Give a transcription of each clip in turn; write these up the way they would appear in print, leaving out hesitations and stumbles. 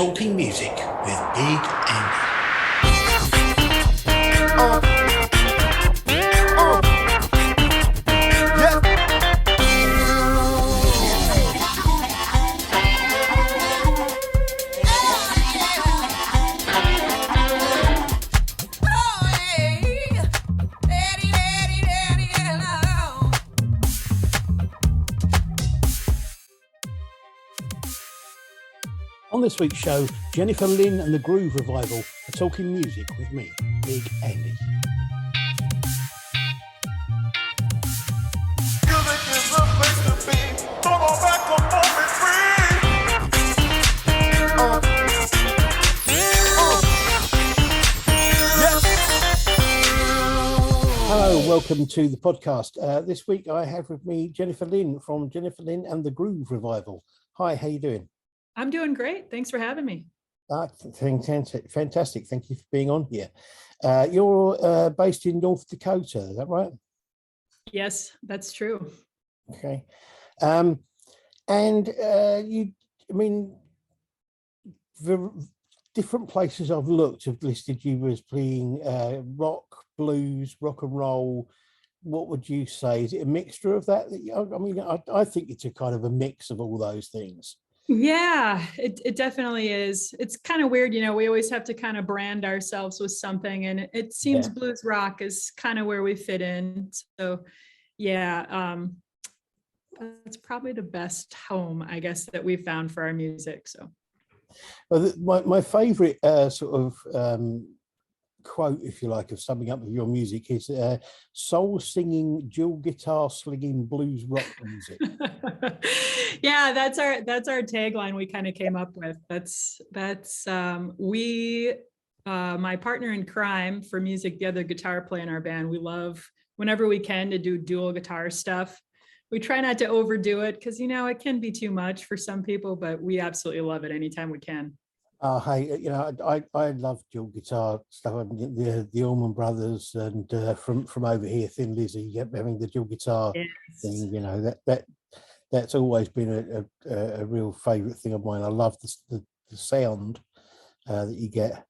Talking Music with Big Andy. On this week's show, Jennifer Lyn and the Groove Revival are talking music with me, Big Andy. Hello, welcome to the podcast. This week I have with me Jennifer Lyn from Jennifer Lyn and the Groove Revival. Hi, how you doing? I'm doing great. Thanks for having me. Fantastic. Thank you for being on here. You're based in North Dakota, is that right? Yes, that's true. Okay. The different places I've looked have listed you as playing rock, blues, rock and roll. What would you say? Is it a mixture of that? I think it's a kind of a mix of all those things. Yeah, it definitely is. It's kind of weird, we always have to kind of brand ourselves with something, and it seems blues rock is kind of where we fit in. So yeah, that's probably the best home, I guess, that we've found for our music. So well, my favorite quote, if you like, of summing up of your music is soul singing, dual guitar slinging blues rock music. Yeah, that's our tagline we kind of came up with. That's my partner in crime for music, the other guitar player in our band, we love whenever we can to do dual guitar stuff. We try not to overdo it because it can be too much for some people, but we absolutely love it anytime we can. Hey, I love dual guitar stuff. The Allman Brothers and from over here, Thin Lizzy, having the dual guitar thing. That's always been a real favourite thing of mine. I love the sound that you get.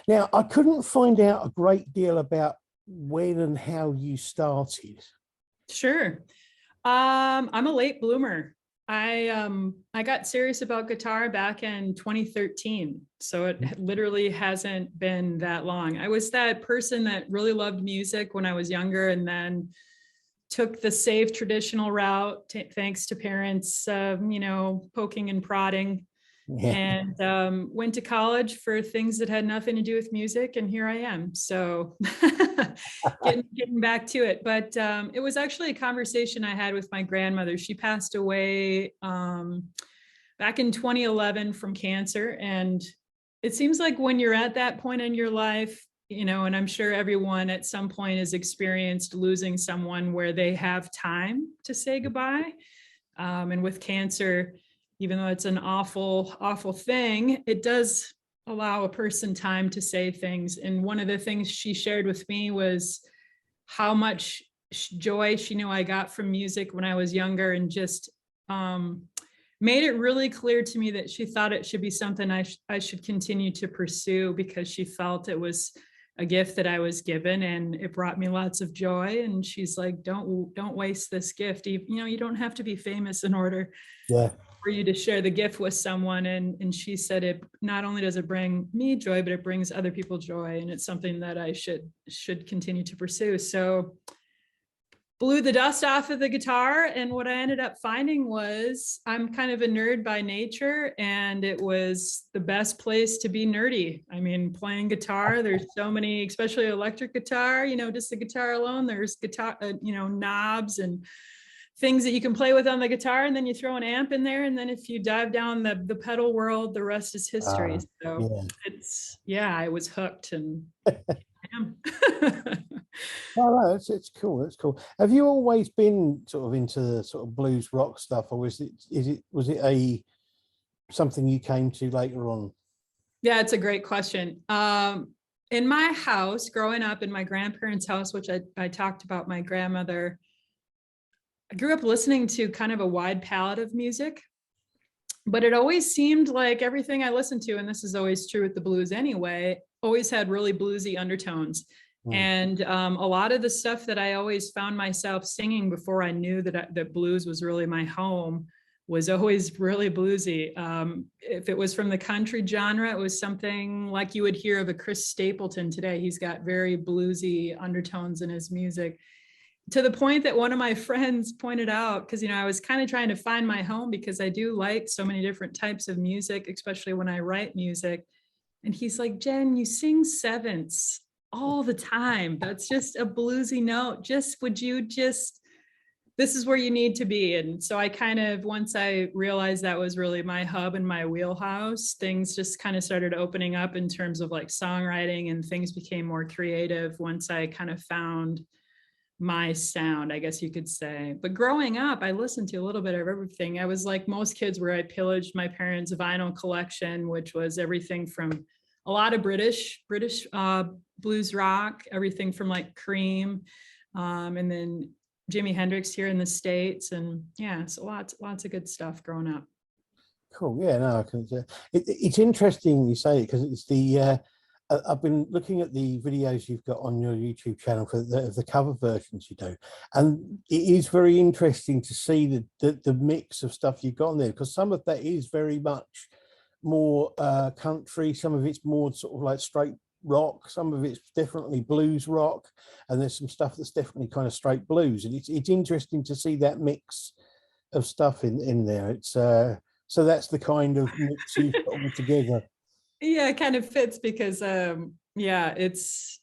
Now, I couldn't find out a great deal about when and how you started. Sure, I'm a late bloomer. I got serious about guitar back in 2013. So it literally hasn't been that long. I was that person that really loved music when I was younger and then took the safe traditional route, thanks to parents, poking and prodding, and went to college for things that had nothing to do with music. And here I am. So getting back to it. But it was actually a conversation I had with my grandmother. She passed away back in 2011 from cancer. And it seems like when you're at that point in your life, and I'm sure everyone at some point has experienced losing someone where they have time to say goodbye. And with cancer, even though it's an awful, awful thing, it does allow a person time to say things. And one of the things she shared with me was how much joy she knew I got from music when I was younger, and just made it really clear to me that she thought it should be something I should continue to pursue, because she felt it was a gift that I was given and it brought me lots of joy. And she's like, don't waste this gift. You don't have to be famous in order for you to share the gift with someone. And she said, it not only does it bring me joy, but it brings other people joy. And it's something that I should continue to pursue. So blew the dust off of the guitar. And what I ended up finding was I'm kind of a nerd by nature, and it was the best place to be nerdy. I mean, playing guitar, there's so many, especially electric guitar, just the guitar alone, there's guitar, knobs and things that you can play with on the guitar. And then you throw an amp in there. And then if you dive down the pedal world, the rest is history. I was hooked and Oh, no, it's cool. It's cool. Have you always been sort of into the sort of blues rock stuff, or was it something you came to later on? Yeah, it's a great question. In my house, growing up in my grandparents' house, which I talked about my grandmother, I grew up listening to kind of a wide palette of music. but it always seemed like everything I listened to, and this is always true with the blues anyway, always had really bluesy undertones. And a lot of the stuff that I always found myself singing before I knew that blues was really my home was always really bluesy. If it was from the country genre, it was something like you would hear of a Chris Stapleton today. He's got very bluesy undertones in his music, to the point that one of my friends pointed out, because, I was kind of trying to find my home because I do like so many different types of music, especially when I write music. And he's like, Jen, you sing sevenths all the time. That's just a bluesy note. This is where you need to be. And so I kind of, once I realized that was really my hub and my wheelhouse, things just kind of started opening up in terms of like songwriting, and things became more creative once I kind of found my sound, I guess you could say. But growing up, I listened to a little bit of everything. I was like most kids, where I pillaged my parents' vinyl collection, which was everything from a lot of British blues rock, everything from like Cream, and then Jimi Hendrix here in the States. And yeah, so lots of good stuff growing up. Cool. Yeah, no, I can. It's interesting you say it, because it's the. I've been looking at the videos you've got on your YouTube channel for the cover versions you do, and it is very interesting to see the mix of stuff you've got on there, because some of that is very much more country, some of it's more sort of like straight rock, some of it's definitely blues rock, and there's some stuff that's definitely kind of straight blues, and it's interesting to see that mix of stuff in there. It's so that's the kind of mix you've put all together. Yeah, it kind of fits because it's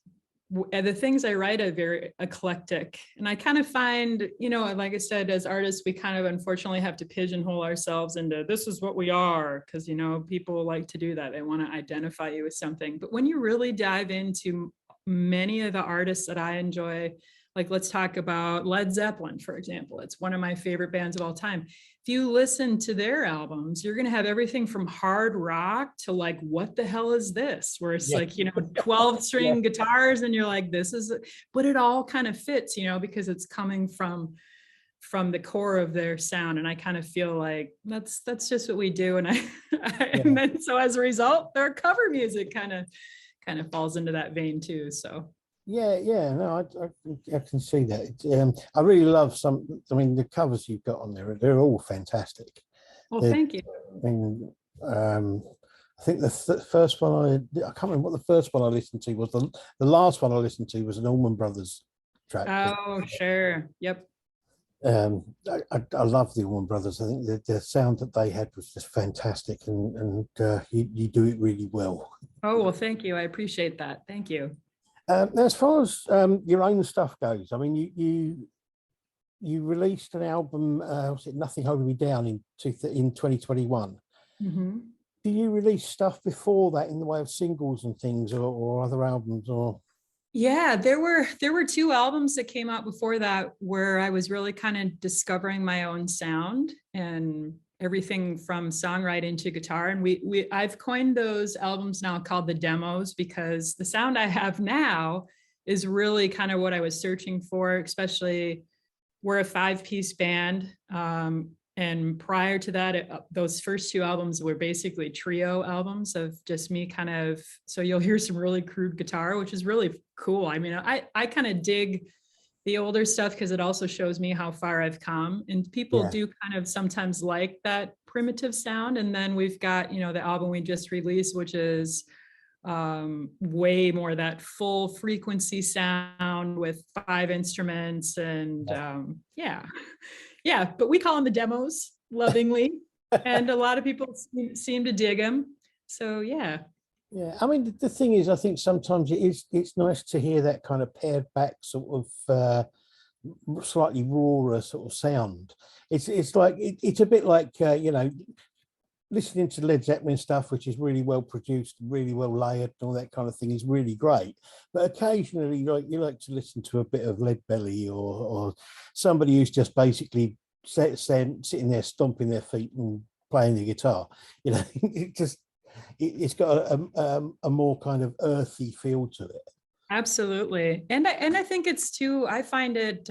the things I write are very eclectic. And I kind of find, like I said, as artists, we kind of unfortunately have to pigeonhole ourselves into this is what we are, because people like to do that. They want to identify you with something. But when you really dive into many of the artists that I enjoy, like let's talk about Led Zeppelin, for example. It's one of my favorite bands of all time. If you listen to their albums, you're going to have everything from hard rock to like, what the hell is this? Where it's like, 12 string guitars, and you're like, but it all kind of fits, because it's coming from the core of their sound. And I kind of feel like that's just what we do. And and then so as a result, their cover music kind of falls into that vein too. So. Yeah, no, I can see that. I really love the covers you've got on there, they're all fantastic. Well, thank you. I mean, I think the first one I can't remember what the first one I listened to was. The last one I listened to was an Allman Brothers track. Oh, sure. Yep. I love the Allman Brothers. I think the sound that they had was just fantastic, and you do it really well. Oh, well, thank you. I appreciate that. Thank you. As far as your own stuff goes, I mean, you released an album, was it Nothing Holding Me Down in 2021? Mm-hmm. Do you release stuff before that in the way of singles and things, or other albums, or? Yeah, there were two albums that came out before that where I was really kind of discovering my own sound and everything from songwriting to guitar. And I've coined those albums now called the demos, because the sound I have now is really kind of what I was searching for, especially we're a 5-piece band. And prior to that, those first two albums were basically trio albums of just me so you'll hear some really crude guitar, which is really cool. I mean, I kind of dig the older stuff because it also shows me how far I've come, and people do kind of sometimes like that primitive sound. And then we've got, the album we just released, which is way more that full frequency sound with 5 instruments and but we call them the demos lovingly. And a lot of people seem to dig them. So yeah, I mean, the thing is, I think sometimes it's nice to hear that kind of pared back sort of slightly rawer sort of sound. It's like it's a bit like listening to Led Zeppelin stuff, which is really well produced, really well layered, and all that kind of thing is really great. But occasionally, you like to listen to a bit of Leadbelly or somebody who's just basically sitting there stomping their feet and playing the guitar. It's got a more kind of earthy feel to it. Absolutely. And I think it's too, I find it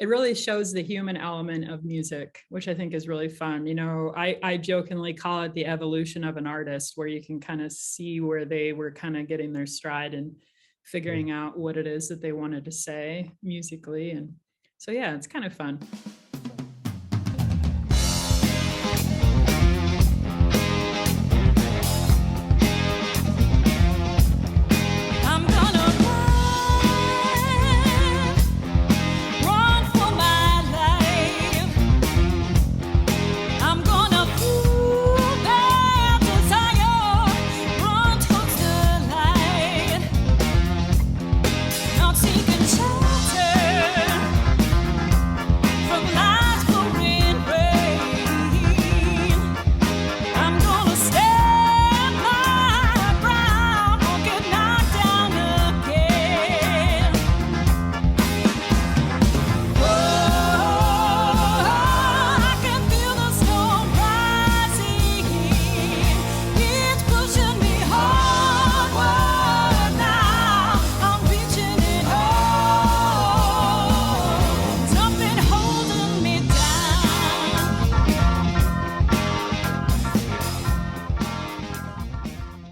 it really shows the human element of music, which I think is really fun. You know, I jokingly call it the evolution of an artist, where you can kind of see where they were kind of getting their stride and figuring out what it is that they wanted to say musically. And so, yeah, it's kind of fun.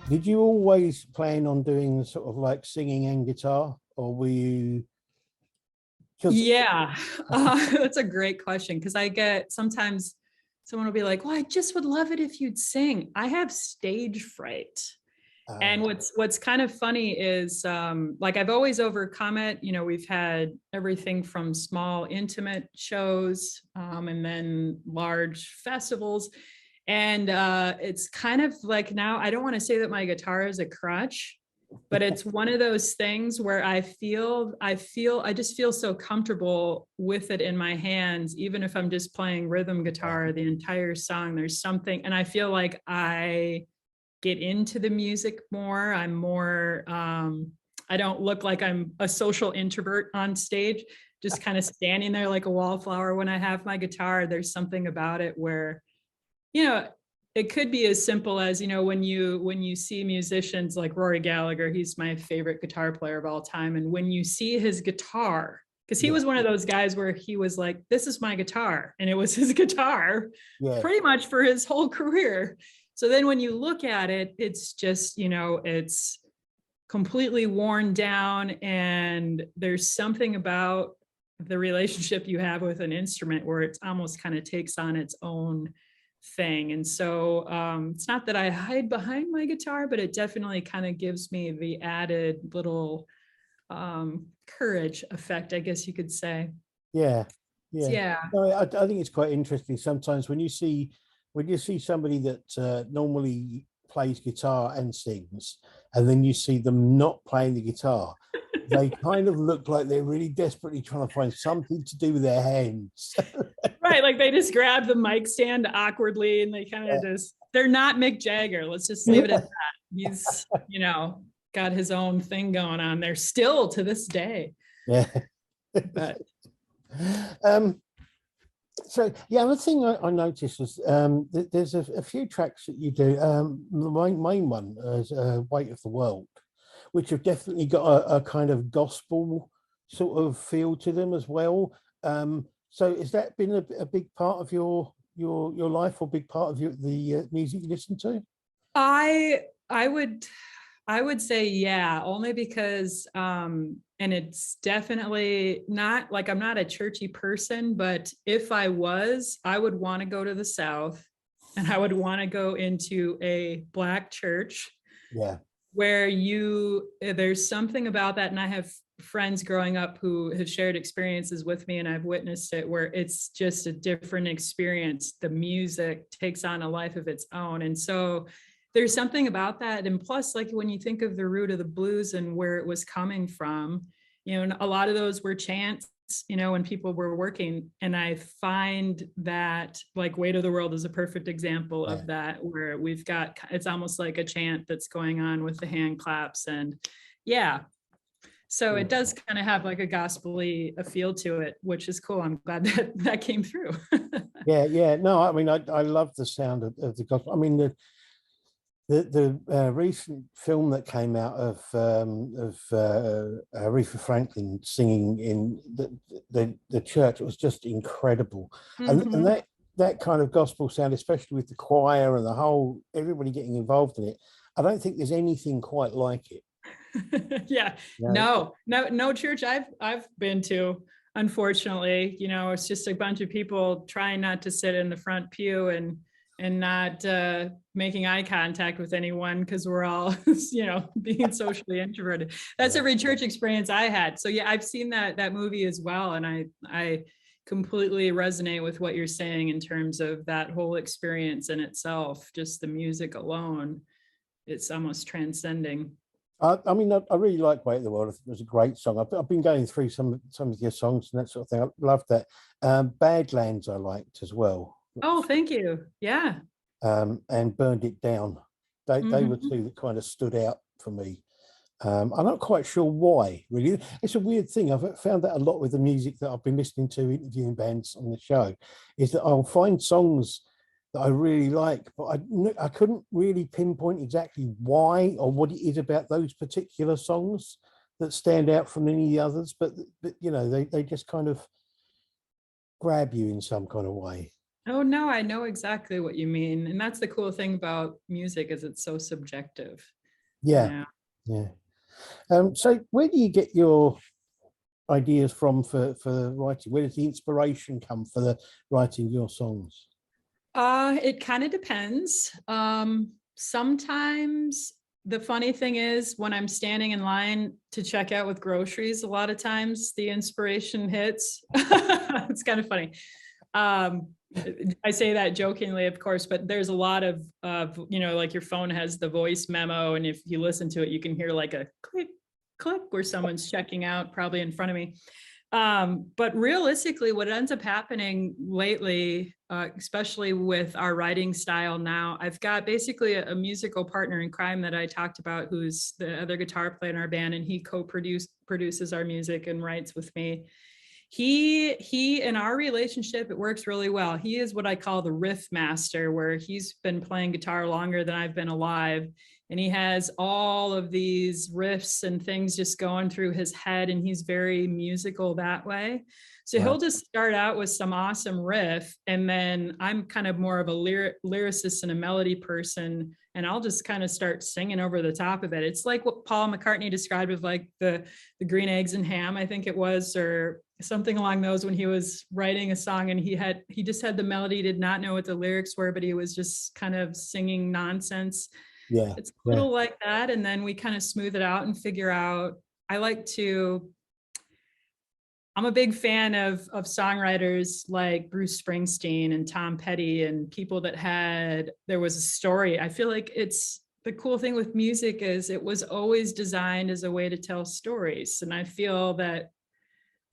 Did you always plan on doing sort of like singing and guitar, or were you? Yeah, that's a great question, because I get sometimes someone will be like, well, I just would love it if you'd sing. I have stage fright. And what's kind of funny is like I've always overcome it. You know, we've had everything from small intimate shows and then large festivals. And it's kind of like, now I don't want to say that my guitar is a crutch, but it's one of those things where I just feel so comfortable with it in my hands. Even if I'm just playing rhythm guitar the entire song, there's something, and I feel like I get into the music more. I'm more, I don't look like I'm a social introvert on stage, just kind of standing there like a wallflower when I have my guitar. There's something about it where, you know, it could be as simple as, you know, when you see musicians like Rory Gallagher, he's my favorite guitar player of all time. And when you see his guitar, because he was one of those guys where he was like, this is my guitar. And it was his guitar pretty much for his whole career. So then when you look at it, it's just, you know, it's completely worn down. And there's something about the relationship you have with an instrument where it's almost kind of takes on its own thing. And so it's not that I hide behind my guitar, but it definitely kind of gives me the added little courage effect, I guess you could say. Yeah. No, I think it's quite interesting sometimes when you see somebody that normally plays guitar and sings, and then you see them not playing the guitar. They kind of look like they're really desperately trying to find something to do with their hands. Right, like they just grab the mic stand awkwardly and they kind of they're not Mick Jagger. Let's just leave it at that. He's, you know, got his own thing going on there still to this day. Yeah. But so yeah, the thing I noticed was there's a few tracks that you do. The main one is Weight of the World, which have definitely got a kind of gospel sort of feel to them as well. So has that been a big part of your life, or big part of the music you listen to? I would say yeah, only because and it's definitely not like, I'm not a churchy person, but if I was, I would want to go to the South and I would want to go into a Black church. Yeah. Where there's something about that. And I have friends growing up who have shared experiences with me, and I've witnessed it, where it's just a different experience. The music takes on a life of its own. And so there's something about that. And plus, like when you think of the root of the blues and where it was coming from, you know, a lot of those were chants, you know, when people were working. And I find that like Weight of the World is a perfect example of that, where we've got, it's almost like a chant that's going on with the hand claps. And so it does kind of have like a gospel-y feel to it, which is cool. I'm glad that came through. Yeah. No, I mean, I love the sound of the gospel. I mean, the recent film that came out of Aretha Franklin singing in the church was just incredible, and that kind of gospel sound, especially with the choir and the whole everybody getting involved in it. I don't think there's anything quite like it. Yeah, no church I've been to, unfortunately, it's just a bunch of people trying not to sit in the front pew and not making eye contact with anyone because we're all, being socially introverted. That's every church experience I had. So yeah, I've seen that movie as well, and I completely resonate with what you're saying in terms of that whole experience in itself. Just the music alone, it's almost transcending. I mean, I really like "Weight of the World." I think it was a great song. I've been going through some of your songs and that sort of thing. I love that. Badlands I liked as well. Oh, thank you. Yeah. And Burned It Down. They were two that kind of stood out for me. I'm not quite sure why, really. It's a weird thing. I've found that a lot with the music that I've been listening to, interviewing bands on the show, is that I'll find songs that I really like, but I couldn't really pinpoint exactly why or what it is about those particular songs that stand out from any of the others. But they just kind of grab you in some kind of way. Oh no, I know exactly what you mean. And that's the cool thing about music, is it's so subjective. Yeah. So where do you get your ideas from for writing? Where does the inspiration come for the writing your songs? It kind of depends. Sometimes the funny thing is, when I'm standing in line to check out with groceries, a lot of times the inspiration hits. It's kind of funny. I say that jokingly, of course, but there's a lot of like your phone has the voice memo, and if you listen to it, you can hear like a click, click where someone's checking out, probably in front of me. But realistically, what ends up happening lately, especially with our writing style now, I've got basically a musical partner in crime that I talked about, who's the other guitar player in our band, and he produces our music and writes with me. He in our relationship, it works really well. He is what I call the riff master, where he's been playing guitar longer than I've been alive. And he has all of these riffs and things just going through his head, and he's very musical that way. So he'll just start out with some awesome riff, and then I'm kind of more of a lyricist and a melody person, and I'll just kind of start singing over the top of it. It's like what Paul McCartney described with like the green eggs and ham, I think it was, or something along those, when he was writing a song and he just had the melody, did not know what the lyrics were, but he was just kind of singing nonsense. Yeah, it's a little like that. And then we kind of smooth it out and figure out, I'm a big fan of songwriters like Bruce Springsteen and Tom Petty, and people that there was a story. I feel like the cool thing with music is it was always designed as a way to tell stories. And I feel that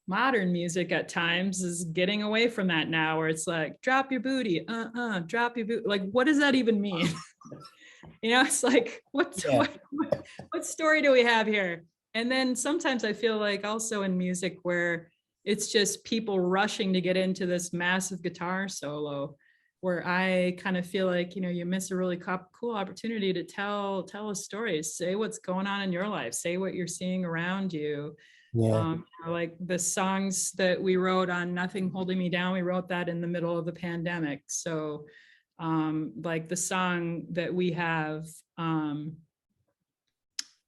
modern music at times is getting away from that now, where it's like, drop your booty, drop your booty. Like, what does that even mean? It's like, what story do we have here? And then sometimes I feel like also in music where it's just people rushing to get into this massive guitar solo, where I kind of feel like, you miss a really cool opportunity to tell a story, say what's going on in your life, say what you're seeing around you. Like the songs that we wrote on Nothing Holding Me Down, we wrote that in the middle of the pandemic. So like the song that we have,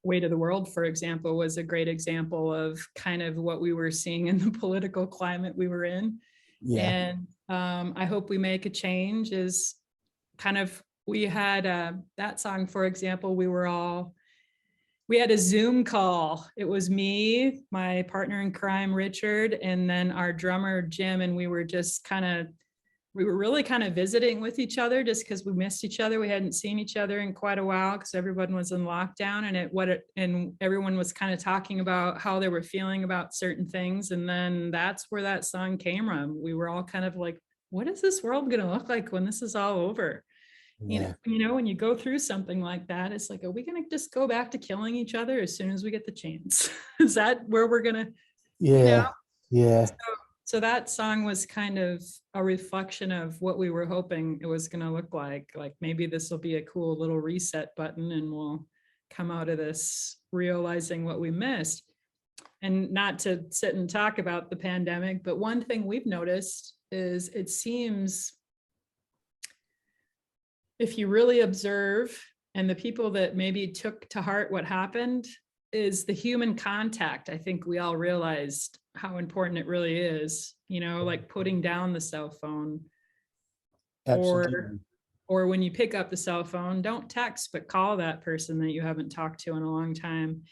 Weight of the World, for example, was a great example of kind of what we were seeing in the political climate we were in. And I Hope We Make a Change is kind of, we had that song, for example, we had a Zoom call. It was me, my partner in crime, Richard, and then our drummer, Jim. And we were really kind of visiting with each other, just because we missed each other. We hadn't seen each other in quite a while because everyone was in lockdown, and everyone was kind of talking about how they were feeling about certain things. And then that's where that song came from. We were all kind of like, what is this world going to look like when this is all over? When you go through something like that, it's like, are we going to just go back to killing each other as soon as we get the chance? Is that where we're going to, So that song was kind of a reflection of what we were hoping it was going to look like. Like maybe this will be a cool little reset button and we'll come out of this realizing what we missed. And not to sit and talk about the pandemic, but one thing we've noticed is it seems if you really observe, and the people that maybe took to heart what happened, is the human contact. I think we all realized how important it really is, you know, like putting down the cell phone. Absolutely. Or when you pick up the cell phone, don't text, but call that person that you haven't talked to in a long time.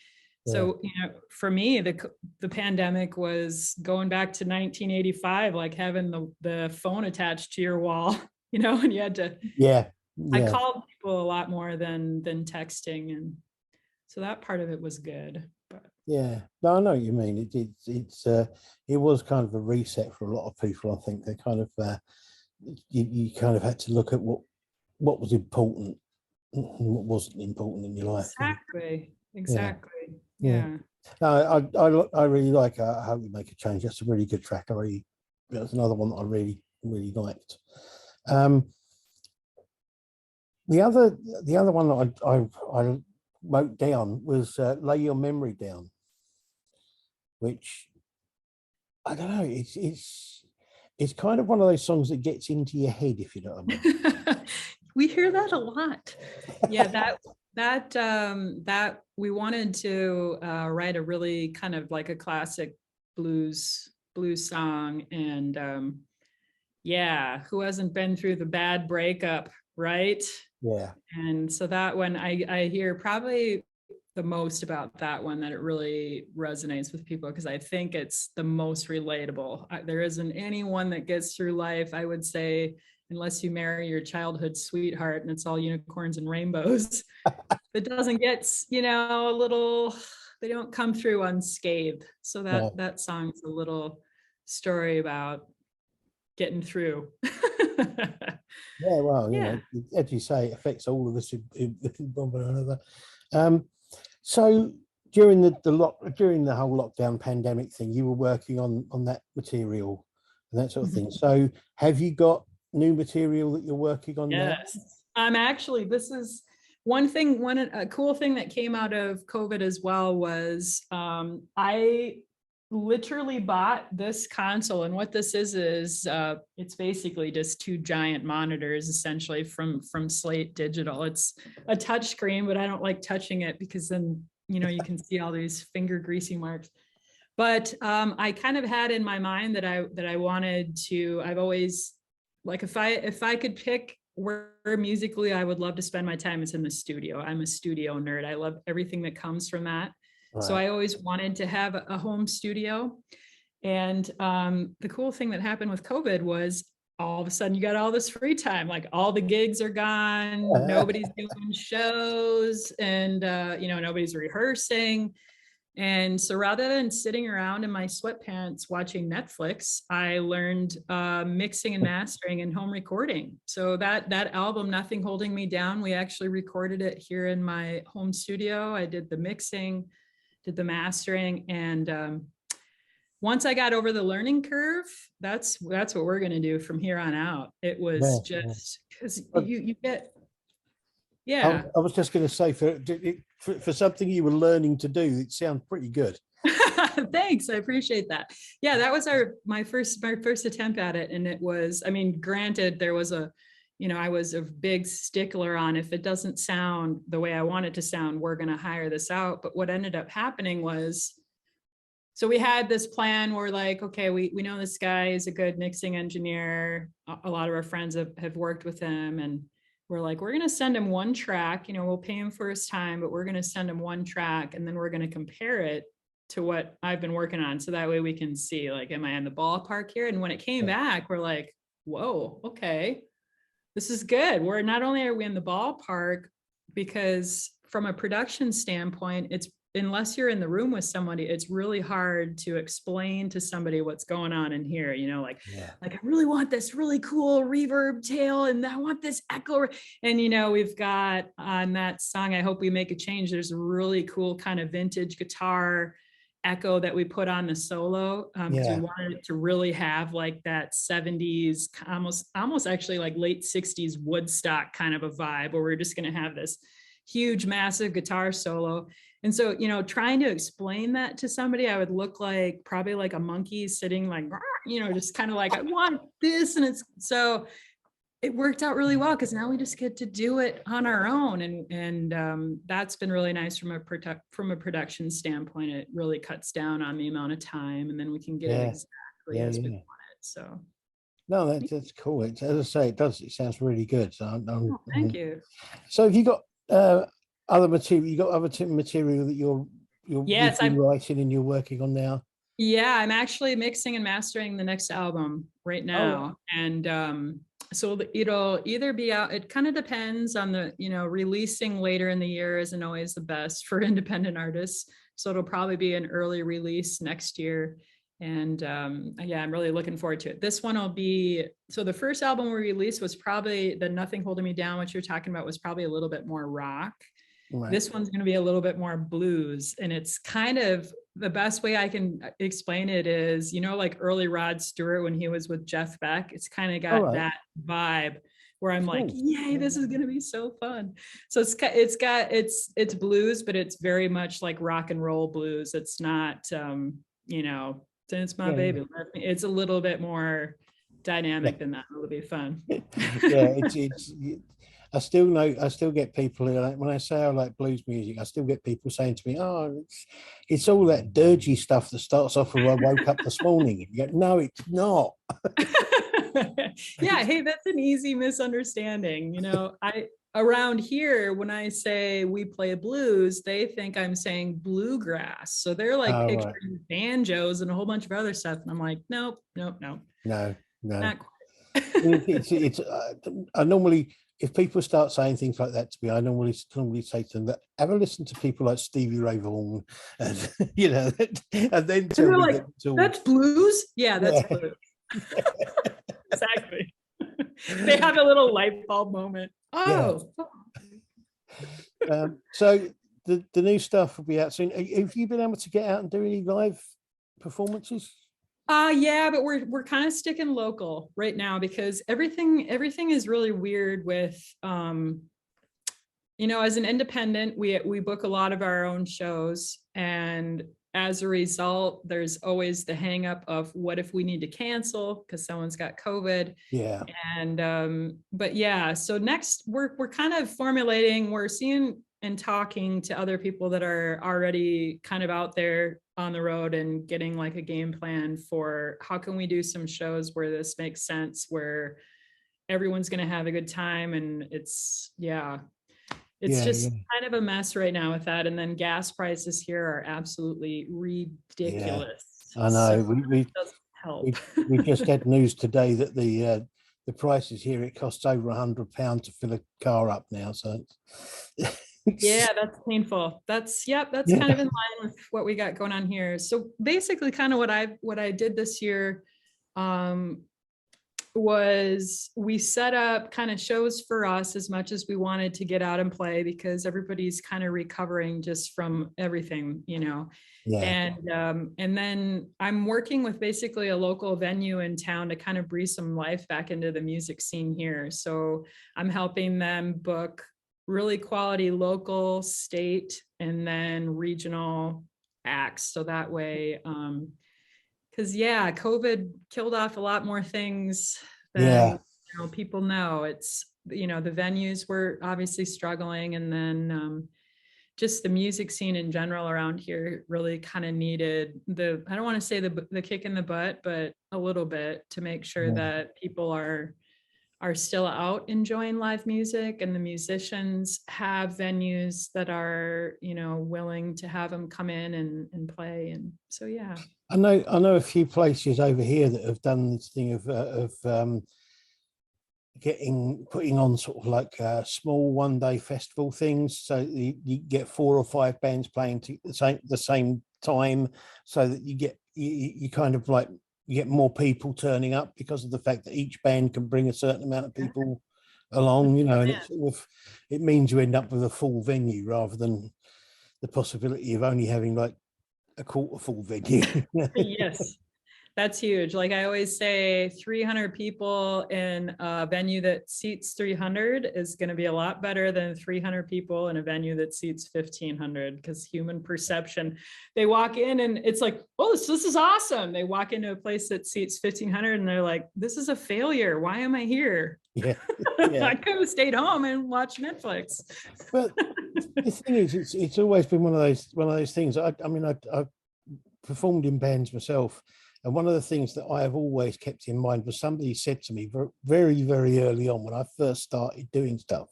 Yeah. So, you know, for me, the pandemic was going back to 1985, like having the phone attached to your wall, you know, and you had to, Yeah. I called people a lot more than texting. And so that part of it was good. But yeah, no, I know what you mean. It was kind of a reset for a lot of people. I think they kind of you kind of had to look at what was important and what wasn't important in your life. Exactly. Yeah. Yeah. No, I really like I Hope You Make a Change. That's a really good track. That's another one that I really liked. The other one that I wrote down was Lay Your Memory Down, which I don't know. It's kind of one of those songs that gets into your head, if you know what I mean. We hear that a lot. Yeah, that we wanted to write a really kind of like a classic blues song, and yeah, who hasn't been through the bad breakup, right? Yeah. And so that one I hear probably the most about that one, that it really resonates with people because I think it's the most relatable. There isn't anyone that gets through life, I would say, unless you marry your childhood sweetheart and it's all unicorns and rainbows, that doesn't get, you know, they don't come through unscathed. So that song's a little story about getting through. Yeah, well, Yeah. you know, as you say, it affects all of us in one way or another. So during during the whole lockdown pandemic thing, you were working on that material and that sort of thing. So have you got new material that you're working on now? Yes. Actually, this is a cool thing that came out of COVID as well was I literally bought this console, and what this is it's basically just two giant monitors essentially from Slate Digital. It's a touch screen, but I don't like touching it because then, you know, you can see all these finger greasy marks. But I kind of had in my mind that I wanted to, I've always, like, if I could pick where musically I would love to spend my time, it's in the studio. I'm a studio nerd. I love everything that comes from that. Right. So I always wanted to have a home studio. And the cool thing that happened with COVID was all of a sudden you got all this free time, like all the gigs are gone, nobody's doing shows, and you know, nobody's rehearsing. And so rather than sitting around in my sweatpants watching Netflix, I learned mixing and mastering and home recording. So that album, Nothing Holding Me Down, we actually recorded it here in my home studio. I did the mixing, did the mastering, and once I got over the learning curve, that's what we're going to do from here on out. It was just because you get. Yeah. I was just going to say, for something you were learning to do, it sounds pretty good. Thanks, I appreciate that. Yeah, that was my first attempt at it, and it was, I mean, granted, there was I was a big stickler on, if it doesn't sound the way I want it to sound, we're going to hire this out. But what ended up happening was, so we had this plan. We're like, okay, we know this guy is a good mixing engineer. A lot of our friends have worked with him, and we're like, we're going to send him one track, you know, we'll pay him for his time, but we're going to send him one track, and then we're going to compare it to what I've been working on. So that way we can see, like, am I in the ballpark here? And when it came back, we're like, whoa, okay, this is good. We're not only are we in the ballpark, because from a production standpoint, it's, unless you're in the room with somebody, it's really hard to explain to somebody what's going on in here, you know, like I really want this really cool reverb tail, and I want this echo. And, you know, we've got on that song, I Hope We Make a Change, there's a really cool kind of vintage guitar, echo that we put on the solo, because we wanted it to really have like that 70s, almost actually like late 60s Woodstock kind of a vibe, where we're just going to have this huge, massive guitar solo. And so, you know, trying to explain that to somebody, I would look like probably like a monkey sitting like, you know, just kind of like, I want this. And it's so it worked out really well, because now we just get to do it on our own, and that's been really nice from a production standpoint. It really cuts down on the amount of time, and then we can get it exactly as we want it. So no, that's cool. It's, as I say, it sounds really good. So thank you. So have you got other material? You got other material that you're I'm writing and you're working on now? Yeah, I'm actually mixing and mastering the next album right now. And so it'll either be out, it kind of depends on the, you know, releasing later in the year isn't always the best for independent artists. So it'll probably be an early release next year. And yeah, I'm really looking forward to it. This one will be, so the first album we released was probably the Nothing Holding Me Down, which you're talking about, was probably a little bit more rock. Right. This one's going to be a little bit more blues. And it's kind of, the best way I can explain it is, you know, like early Rod Stewart when he was with Jeff Beck, it's kind of got that vibe where I'm like, yay, this is going to be so fun. So it's blues, but it's very much like rock and roll blues. It's not, you know, Since My Baby Left Me. It's a little bit more dynamic than that. It'll be fun. it's I still get people who, like, when I say I like blues music, I still get people saying to me, oh, it's all that dirgy stuff that starts off with I woke up this morning. You go, no, it's not. Yeah, hey, that's an easy misunderstanding. You know, around here, when I say we play blues, they think I'm saying bluegrass. So they're like picturing banjos and a whole bunch of other stuff. And I'm like, nope. No. Not quite. it's I normally, if people start saying things like that to me, I normally say to them that have a listen to people like Stevie Ray Vaughan, and you know, and then tell me like, that's blues. Yeah, that's blues. Exactly. They have a little light bulb moment. Oh. So the new stuff will be out soon. Have you been able to get out and do any live performances? Yeah, but we're kind of sticking local right now, because everything is really weird with, you know, as an independent, we book a lot of our own shows, and as a result, there's always the hang up of what if we need to cancel because someone's got COVID. Yeah. And but yeah, so next we're kind of formulating, we're seeing and talking to other people that are already kind of out there on the road and getting like a game plan for how can we do some shows where this makes sense, where everyone's going to have a good time. And it's just kind of a mess right now with that. And then gas prices here are absolutely ridiculous. I know. So we just had news today that the prices here, it costs over £100 to fill a car up now. So yeah, that's painful. That's kind of in line with what we got going on here. So basically kind of what I did this year was we set up kind of shows for us as much as we wanted to get out and play, because everybody's kind of recovering just from everything, you know. And then I'm working with basically a local venue in town to kind of breathe some life back into the music scene here. So I'm helping them book really quality local, state, and then regional acts. So that way, because COVID killed off a lot more things than you know, people know. It's, you know, the venues were obviously struggling, and then just the music scene in general around here really kind of needed I don't want to say the kick in the butt, but a little bit to make sure that people are still out enjoying live music, and the musicians have venues that are, you know, willing to have them come in and play. And so, yeah. I know a few places over here that have done this thing of putting on sort of like small one-day festival things, so you get 4 or 5 bands playing the same time, so that you kind of like, you get more people turning up because of the fact that each band can bring a certain amount of people along, you know, and it means you end up with a full venue rather than the possibility of only having like a quarter full venue. Yes. That's huge. Like I always say, 300 people in a venue that seats 300 is going to be a lot better than 300 people in a venue that seats 1,500, because human perception, they walk in and it's like, oh, this is awesome. They walk into a place that seats 1,500 and they're like, this is a failure. Why am I here? Yeah. I could have stayed home and watched Netflix. Well, the thing is, it's always been one of those things. I mean, I've performed in bands myself, and one of the things that I have always kept in mind was somebody said to me very, very early on when I first started doing stuff.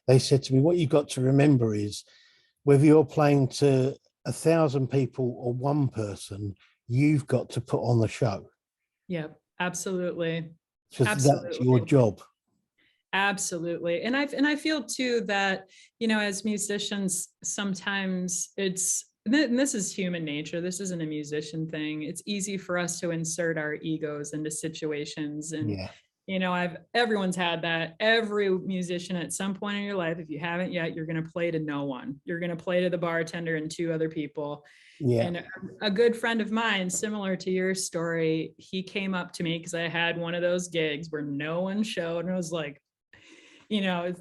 They said to me, "What you've got to remember is whether you're playing to 1,000 people or one person, you've got to put on the show." Yeah, absolutely. Because that's your job. Absolutely. And I feel too that, you know, as musicians, sometimes and this is human nature. This isn't a musician thing. It's easy for us to insert our egos into situations. And, Yeah. you know, everyone's had that. Every musician at some point in your life, if you haven't yet, you're going to play to no one. You're going to play to the bartender and 2 other people. Yeah. And a good friend of mine, similar to your story, he came up to me because I had one of those gigs where no one showed. And I was like, you know,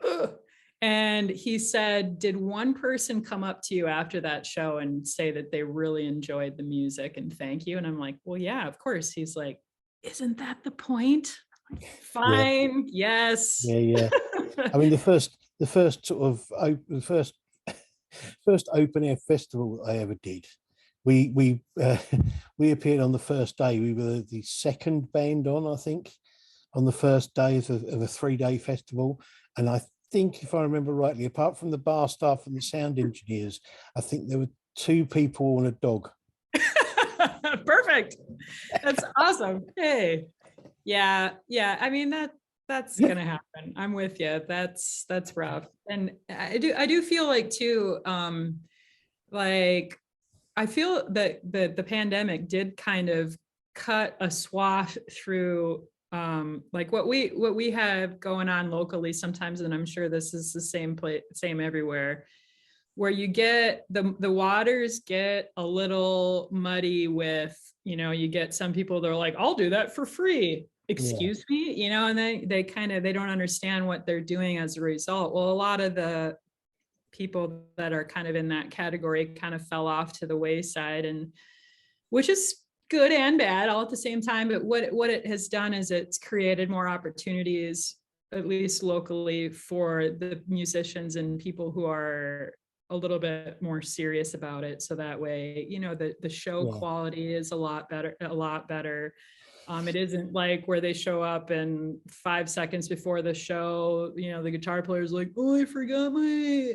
ugh. And he said, did one person come up to you after that show and say that they really enjoyed the music and thank you? And I'm like, well, yeah, of course. He's like, isn't that the point? Like, fine. Yeah. Yes. Yeah. I mean, the first first open air festival I ever did, we appeared on the first day. We were the second band on, I think, on the first day of a 3-day festival. And I think, if I remember rightly, apart from the bar staff and the sound engineers, I think there were 2 people and a dog. Perfect. That's awesome. Hey. Yeah. I mean, that's gonna happen. I'm with you. That's rough. And I do feel like too, like I feel that the pandemic did kind of cut a swath through like what we have going on locally sometimes, and I'm sure this is the same everywhere, where you get the waters get a little muddy with, you know, you get some people that are like, I'll do that for free. Excuse me, you know, and they don't understand what they're doing as a result. Well, a lot of the people that are kind of in that category kind of fell off to the wayside, and which is good and bad all at the same time. But what it has done is it's created more opportunities, at least locally, for the musicians and people who are a little bit more serious about it. So that way, you know, the show quality is a lot better. It isn't like where they show up and 5 seconds before the show, you know, the guitar player is like, oh, I forgot my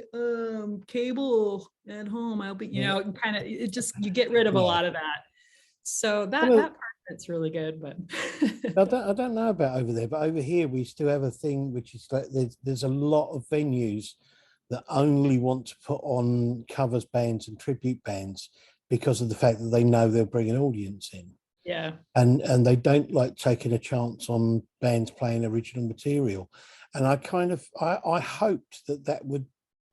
cable at home. I'll be, you know, kind of, it just, you get rid of a lot of that. So that part, it's really good. But I don't know about over there, but over here we still have a thing, which is like there's a lot of venues that only want to put on covers bands and tribute bands because of the fact that they know they'll bring an audience in. Yeah. And they don't like taking a chance on bands playing original material. And I kind of I hoped that would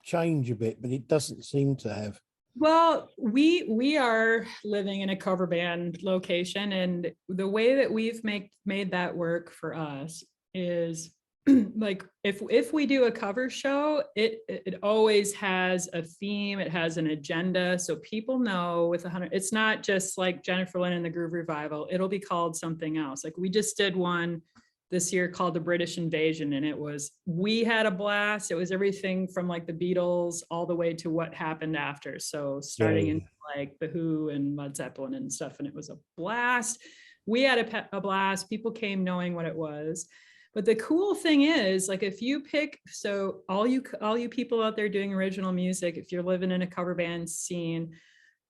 change a bit, but it doesn't seem to have. Well, we are living in a cover band location, and the way that we've made that work for us is like if we do a cover show, it always has a theme, it has an agenda, so people know with 100, it's not just like Jennifer Lyn and the Groove Revival. It'll be called something else. Like we just did one this year called the British Invasion, and we had a blast. It was everything from like the Beatles all the way to what happened after. So starting in like the Who and Led Zeppelin and stuff, and it was a blast. We had a blast. People came knowing what it was. But the cool thing is, like, if you pick, so all you people out there doing original music, if you're living in a cover band scene,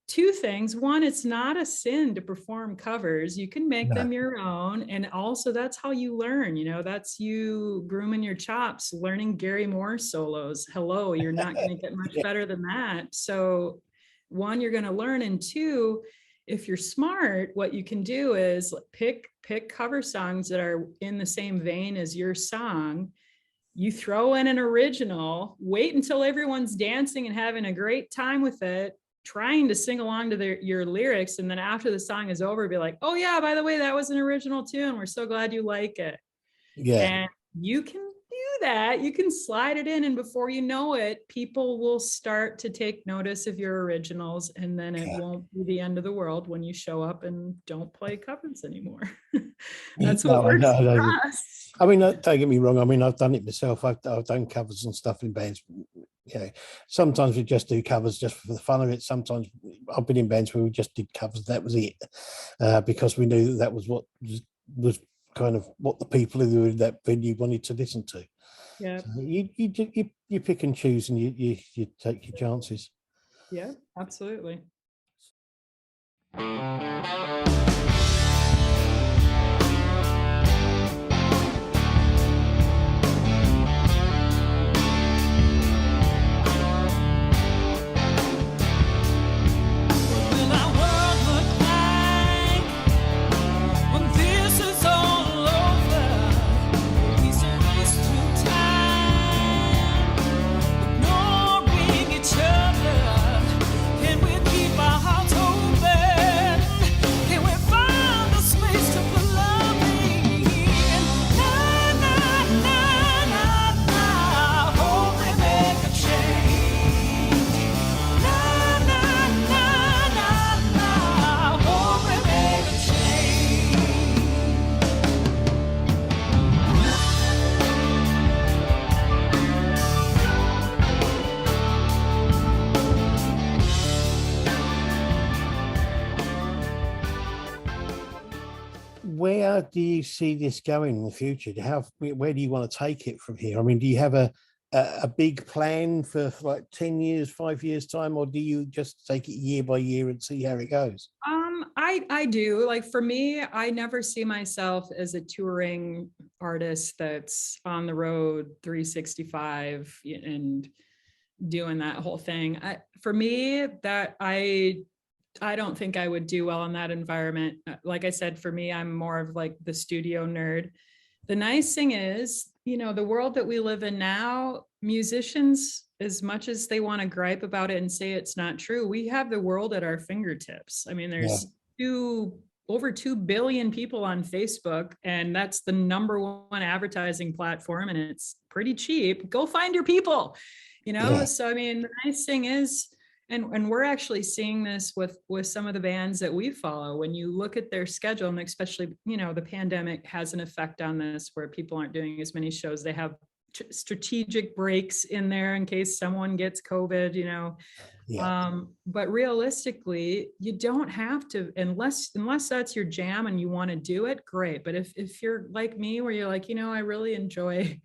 2 things. One, it's not a sin to perform covers. You can make them your own. And also that's how you learn, you know, that's you grooming your chops, learning Gary Moore solos. Hello, you're not going to get much better than that. So 1, you're going to learn. And 2, if you're smart, what you can do is pick cover songs that are in the same vein as your song. You throw in an original, wait until everyone's dancing and having a great time with it, trying to sing along to your lyrics, and then after the song is over, be like, oh yeah, by the way, that was an original tune. We're so glad you like it. Yeah. And you can do that. You can slide it in, and before you know it, people will start to take notice of your originals, and then it won't be the end of the world when you show up and don't play covers anymore. That's what works for us. I mean, don't get me wrong. I mean, I've done it myself. I've done covers and stuff in bands. You know, sometimes we just do covers just for the fun of it. Sometimes I've been in bands where we just did covers. That was it, because we knew that was what was kind of what the people who were in that venue wanted to listen to. Yeah. So you pick and choose, and you take your chances. Yeah, absolutely. Where do you see this going in the future? Where do you want to take it from here? I mean, do you have a big plan for like 10 years, 5 years time, or do you just take it year by year and see how it goes? I do. Like, for me, I never see myself as a touring artist that's on the road 365 and doing that whole thing. For me, that I don't think I would do well in that environment. Like I said, for me, I'm more of like the studio nerd. The nice thing is, the world that we live in now, musicians, as much as they want to gripe about it and say it's not true, we have the world at our fingertips. I mean, there's over 2 billion people on Facebook, and that's the number one advertising platform, and it's pretty cheap. Go find your people, So, I mean, the nice thing is, and we're actually seeing this with some of the bands that we follow. When you look at their schedule, and especially, the pandemic has an effect on this, where people aren't doing as many shows. They have strategic breaks in there in case someone gets COVID, but realistically, you don't have to, unless that's your jam and you want to do it, great. But if you're like me, where you're like, I really enjoy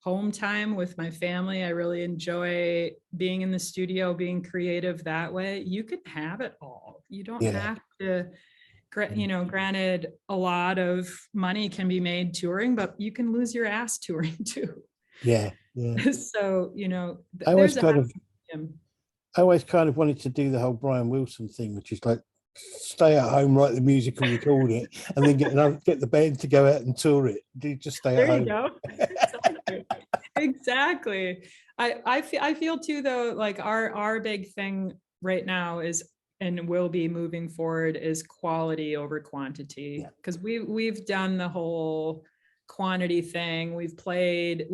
home time with my family, I really enjoy being in the studio, being creative that way, you can have it all. You don't have to, granted, a lot of money can be made touring, but you can lose your ass touring too. Yeah. So, I always kind of wanted to do the whole Brian Wilson thing, which is like stay at home, write the music and record it, and then get the band to go out and tour it. Just stay at home. There you go. Exactly. I feel too, though, like our big thing right now is, and will be moving forward, is quality over quantity. Because we've done the whole quantity thing. We've played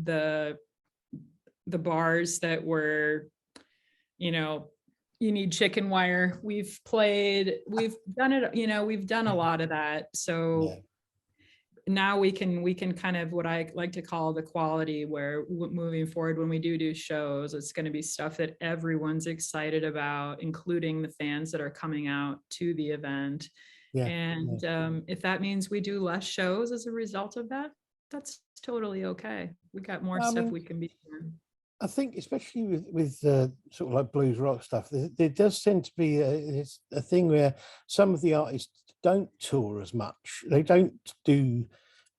the bars that were, you need chicken wire. We've done it, we've done a lot of that. So now we can kind of, what I like to call the quality, where moving forward, when we do shows, it's going to be stuff that everyone's excited about, including the fans that are coming out to the event. If that means we do less shows as a result of that, that's totally okay. We got more stuff we can be doing. I think, especially with sort of like blues rock stuff, there does tend to be a thing where some of the artists don't tour as much. They don't do,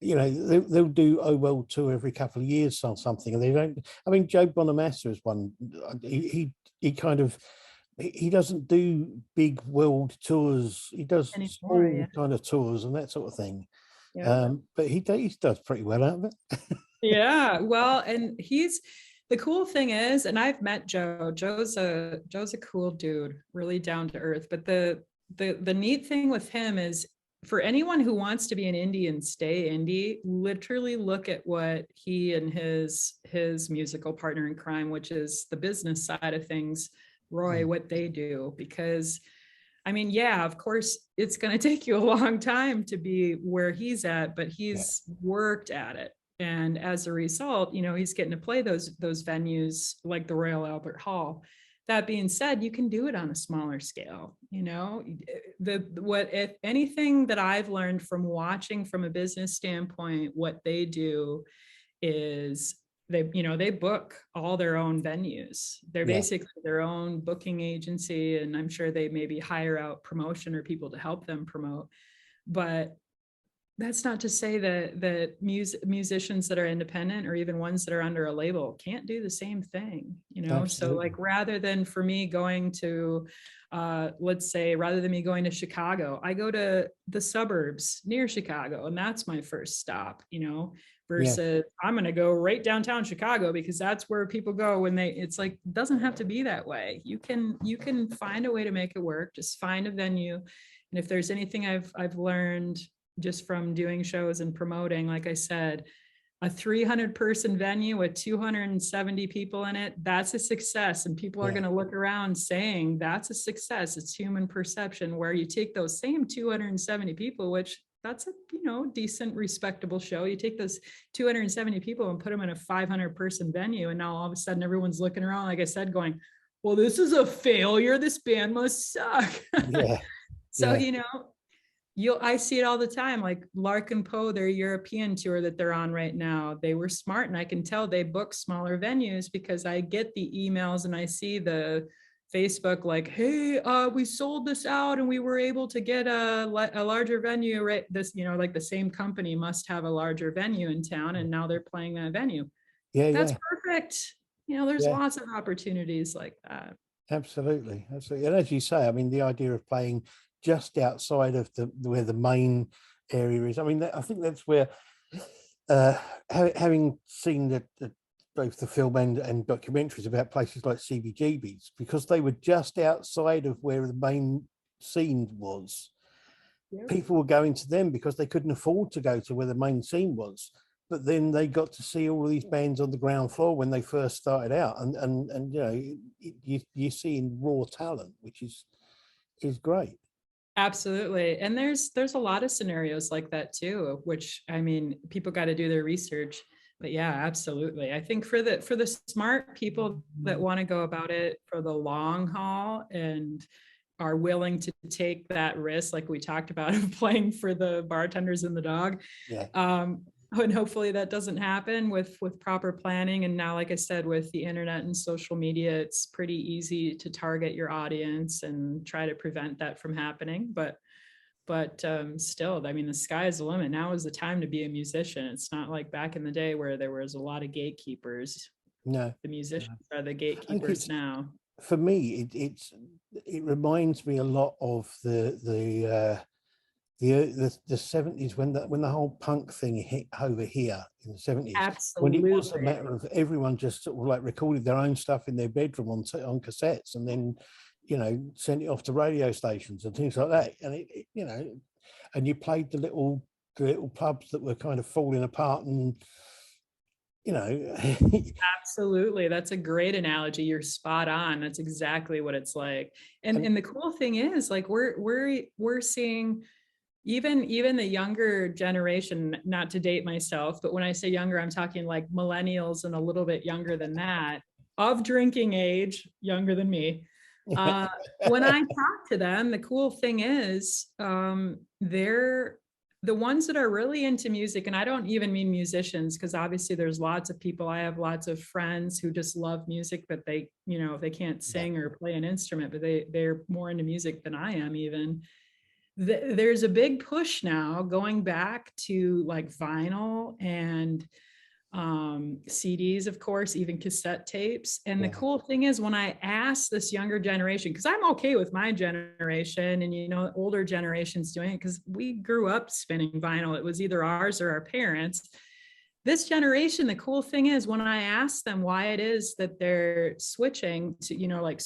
they'll do Well tour every couple of years or something, and they don't. I mean, Joe Bonamassa is one. He doesn't do big world tours. He does small kind of tours and that sort of thing. But he does pretty well out of it. Yeah, well, and The cool thing is, and I've met Joe. Joe's a cool dude, really down to earth. But the neat thing with him is, for anyone who wants to be an indie and stay indie, literally look at what he and his musical partner in crime, which is the business side of things, Roy, what they do. Because I mean, yeah, of course, it's going to take you a long time to be where he's at, but he's worked at it. And as a result, you know, he's getting to play those venues like the Royal Albert Hall. That being said, you can do it on a smaller scale. You know, if anything that I've learned from watching from a business standpoint, what they do is they book all their own venues. They're basically their own booking agency, and I'm sure they maybe hire out promotion or people to help them promote. But that's not to say that musicians that are independent or even ones that are under a label can't do the same thing, you know. Absolutely. So like, rather than for me going to let's say, rather than me going to Chicago, I go to the suburbs near Chicago, and that's my first stop, you know, versus I'm going to go right downtown Chicago because that's where people go when it's like, it doesn't have to be that way. You can find a way to make it work. Just find a venue. And if there's anything I've learned just from doing shows and promoting, like I said, a 300 person venue with 270 people in it, that's a success. And people are going to look around saying that's a success. It's human perception. Where you take those same 270 people, which that's a, you know, decent, respectable show. You take those 270 people and put them in a 500 person venue. And now all of a sudden everyone's looking around, like I said, going, well, this is a failure. This band must suck. So, you know, I see it all the time, like Lark and Poe, their European tour that they're on right now. They were smart, and I can tell they book smaller venues because I get the emails and I see the Facebook like, hey, we sold this out and we were able to get a larger venue, right? This, you know, like the same company must have a larger venue in town, and now they're playing that venue. That's perfect. You know, there's lots of opportunities like that. Absolutely. And as you say, I mean, the idea of playing just outside of where the main area is, I mean, I think that's where, having seen both the film and documentaries about places like CBGB's, because they were just outside of where the main scene was, people were going to them because they couldn't afford to go to where the main scene was. But then they got to see all of these bands on the ground floor when they first started out, and you know, you're seeing raw talent, which is great. Absolutely. And there's a lot of scenarios like that too, which, I mean, people got to do their research. But yeah, absolutely. I think for the smart people that want to go about it for the long haul and are willing to take that risk, like we talked about, of playing for the bartenders and the dog. And hopefully that doesn't happen with proper planning. And now, like I said, with the internet and social media, it's pretty easy to target your audience and try to prevent that from happening. But still, I mean, the sky is the limit. Now is the time to be a musician. It's not like back in the day where there was a lot of gatekeepers. No, the musicians are the gatekeepers now. For me, it reminds me a lot of the 70s when the whole punk thing hit over here in the 70s. Absolutely. When it was a matter of everyone just sort of like recorded their own stuff in their bedroom on cassettes, and then, you know, sent it off to radio stations and things like that. And it you know, and you played the little pubs that were kind of falling apart, and you know. Absolutely. That's a great analogy. You're spot on. That's exactly what it's like. And the cool thing is, like, we're seeing even the younger generation, not to date myself, but when I say younger, I'm talking like millennials and a little bit younger than that, of drinking age, younger than me. When I talk to them, the cool thing is, they're the ones that are really into music. And I don't even mean musicians, because obviously there's lots of people. I have lots of friends who just love music, but they, you know, they can't sing or play an instrument, but they're more into music than I am even. There's a big push now going back to like vinyl and CDs, of course, even cassette tapes. And the cool thing is, when I ask this younger generation, because I'm okay with my generation and, you know, older generations doing it, because we grew up spinning vinyl. It was either ours or our parents. this generation, the cool thing is when I ask them why it is that they're switching to, you know, like,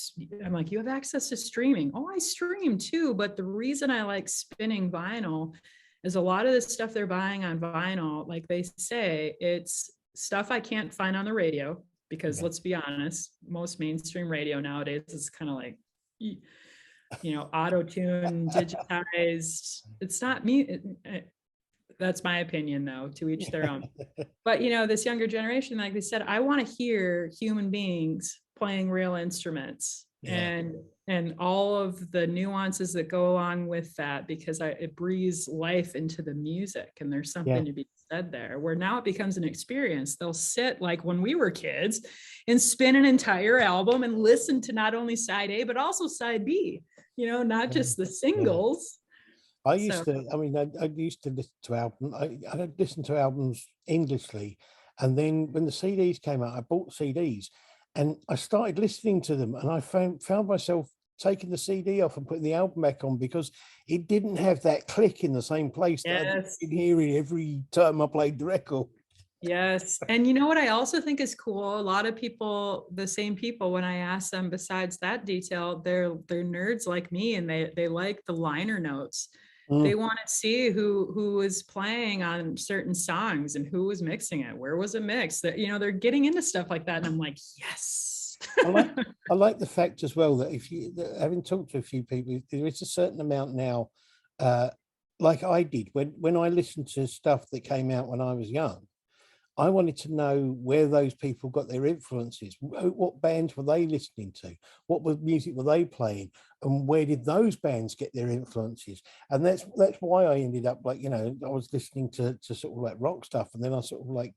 I'm like, you have access to streaming. Oh, I stream too. But the reason I like spinning vinyl is a lot of the stuff they're buying on vinyl, like they say, it's stuff I can't find on the radio, because let's be honest, most mainstream radio nowadays is kind of like, you know, auto-tune, digitized. It's not me. That's my opinion, though, to each their own. But, you know, this younger generation, like they said, I want to hear human beings playing real instruments, and all of the nuances that go along with that, because it breathes life into the music, and there's something to be said there, where now it becomes an experience. They'll sit like when we were kids and spin an entire album and listen to not only side A, but also side B, you know, not just the singles. I used to, I mean, I used to listen to albums. I listened to albums Englishly. And then when the CDs came out, I bought CDs and I started listening to them. And I found myself taking the CD off and putting the album back on, because it didn't have that click in the same place that I'd been hearing every time I played the record. Yes. And you know what I also think is cool? A lot of people, the same people, when I ask them, besides that detail, they're nerds like me, and they like the liner notes. They want to see who was playing on certain songs and who was mixing it. Where was it mixed? That, you know, they're getting into stuff like that. And I'm like, yes. I like the fact as well that having talked to a few people, there is a certain amount now, like I did when I listened to stuff that came out when I was young. I wanted to know where those people got their influences. What bands were they listening to? What music were they playing? And where did those bands get their influences? And that's why I ended up, like, you know, I was listening to sort of like rock stuff, and then I sort of like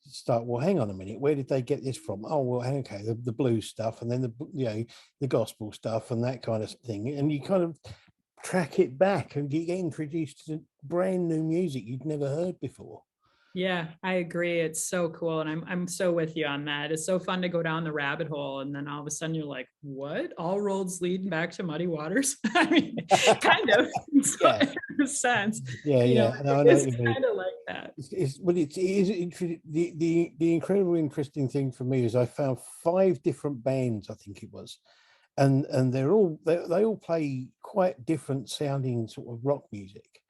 start, well, hang on a minute, where did they get this from? Oh, well, okay, the blues stuff, and then the gospel stuff and that kind of thing. And you kind of track it back and you get introduced to brand new music you'd never heard before. Yeah, I agree. It's so cool. And I'm so with you on that. It's so fun to go down the rabbit hole. And then all of a sudden you're like, what? All roads lead back to Muddy Waters? I mean, kind of, in a sense. Yeah, yeah. No, it's kind of like that. The incredible interesting thing for me is I found 5 different bands, I think it was. And they all play quite different sounding sort of rock music.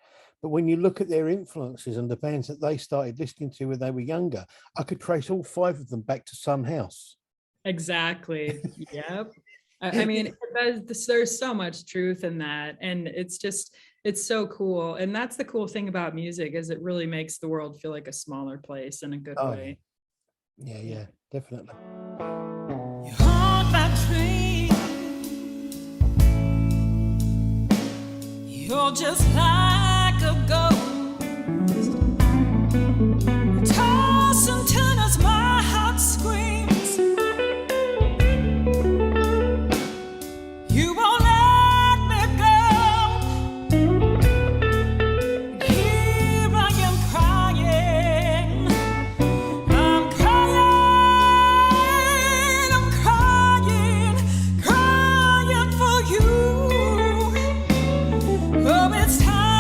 But when you look at their influences and the bands that they started listening to when they were younger, I could trace all 5 of them back to Sun House. Exactly. Yep. I mean, there's so much truth in that. And it's so cool. And that's the cool thing about music, is it really makes the world feel like a smaller place in a good way. Yeah, definitely. You haunt my dream. You're just like a ghost. Toss and turn as my heart screams. You won't let me go. Here I am crying. I'm crying for you. Oh, it's time.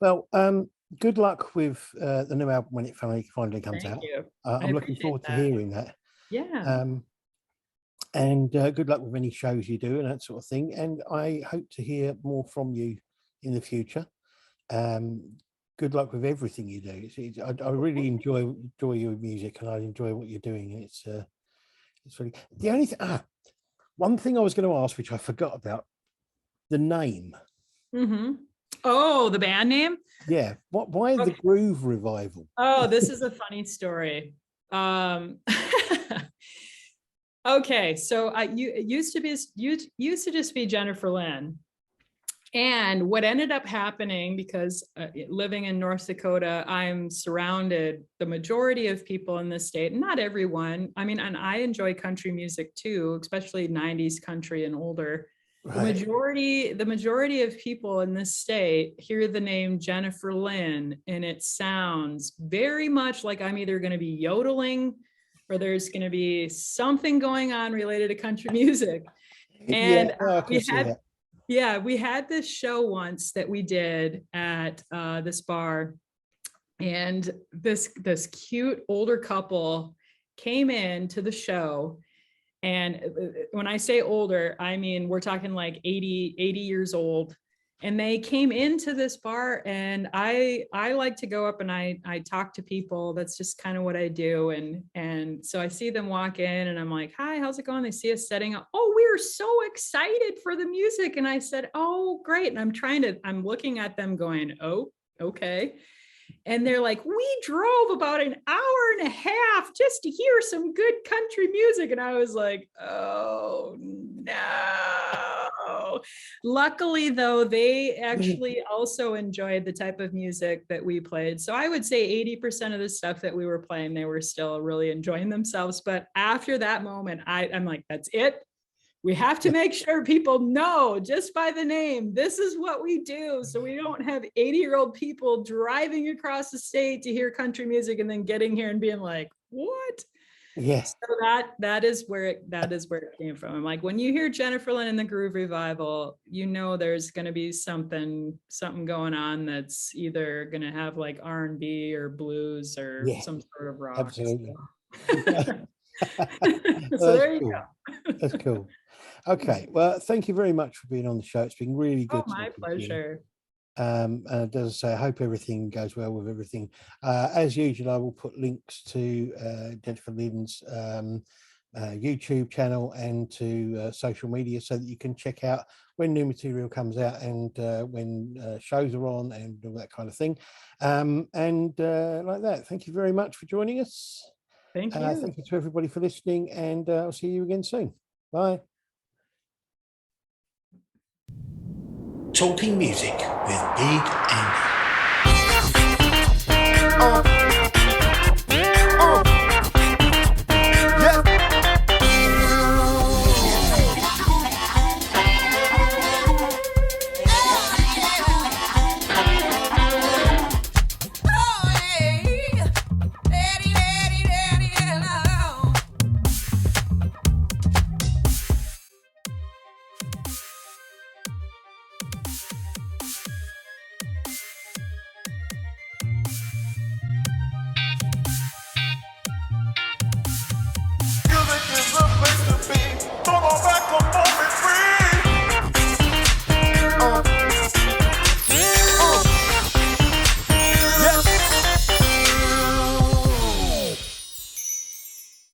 Well, good luck with the new album when it finally comes Thank out. you. I'm looking appreciate forward to that. hearing that. Yeah. And good luck with any shows you do and that sort of thing. And I hope to hear more from you in the future. Good luck with everything you do. I really enjoy your music, and I enjoy what you're doing. It's really the only thing. One thing I was going to ask, which I forgot about, the name. Oh, the band name? Yeah. Why the Groove Revival? Oh, this is a funny story. Okay, so it used to just be Jennifer Lyn. And what ended up happening, because living in North Dakota, I'm surrounded, the majority of people in this state, not everyone, I mean, and I enjoy country music too, especially 90s country and older. Right. The majority of people in this state hear the name Jennifer Lyn, and it sounds very much like I'm either going to be yodeling or there's going to be something going on related to country music. And I can see that. Yeah, we had this show once that we did at this bar, and this cute older couple came in to the show. And when I say older, I mean, we're talking like 80 years old. And they came into this bar, and I like to go up and I talk to people. That's just kind of what I do. And so I see them walk in, and I'm like, hi, how's it going? They see us setting up. Oh, we were so excited for the music. And I said, oh, great. And I'm looking at them going, oh, okay. And they're like, we drove about an hour and a half just to hear some good country music. And I was like, oh no. Luckily, though, they actually also enjoyed the type of music that we played. So I would say 80% of the stuff that we were playing, they were still really enjoying themselves. But after that moment, I'm like, that's it. We have to make sure people know just by the name, this is what we do. So we don't have 80-year-old people driving across the state to hear country music and then getting here and being like, what? Yeah. So that is where it came from. I'm like, when you hear Jennifer Lyn and the Groove Revival, you know there's going to be something going on that's either going to have like R&B or blues or some sort of rock. Absolutely. So there you go. That's cool. Okay, well, thank you very much for being on the show. It's been really good. Oh, my pleasure. And as I say, I hope everything goes well with everything. As usual, I will put links to Jennifer Lyn's YouTube channel and to social media so that you can check out when new material comes out and when shows are on and all that kind of thing. Like that, thank you very much for joining us. Thank you. Thank you to everybody for listening, and I'll see you again soon. Bye. Talking Music with Big and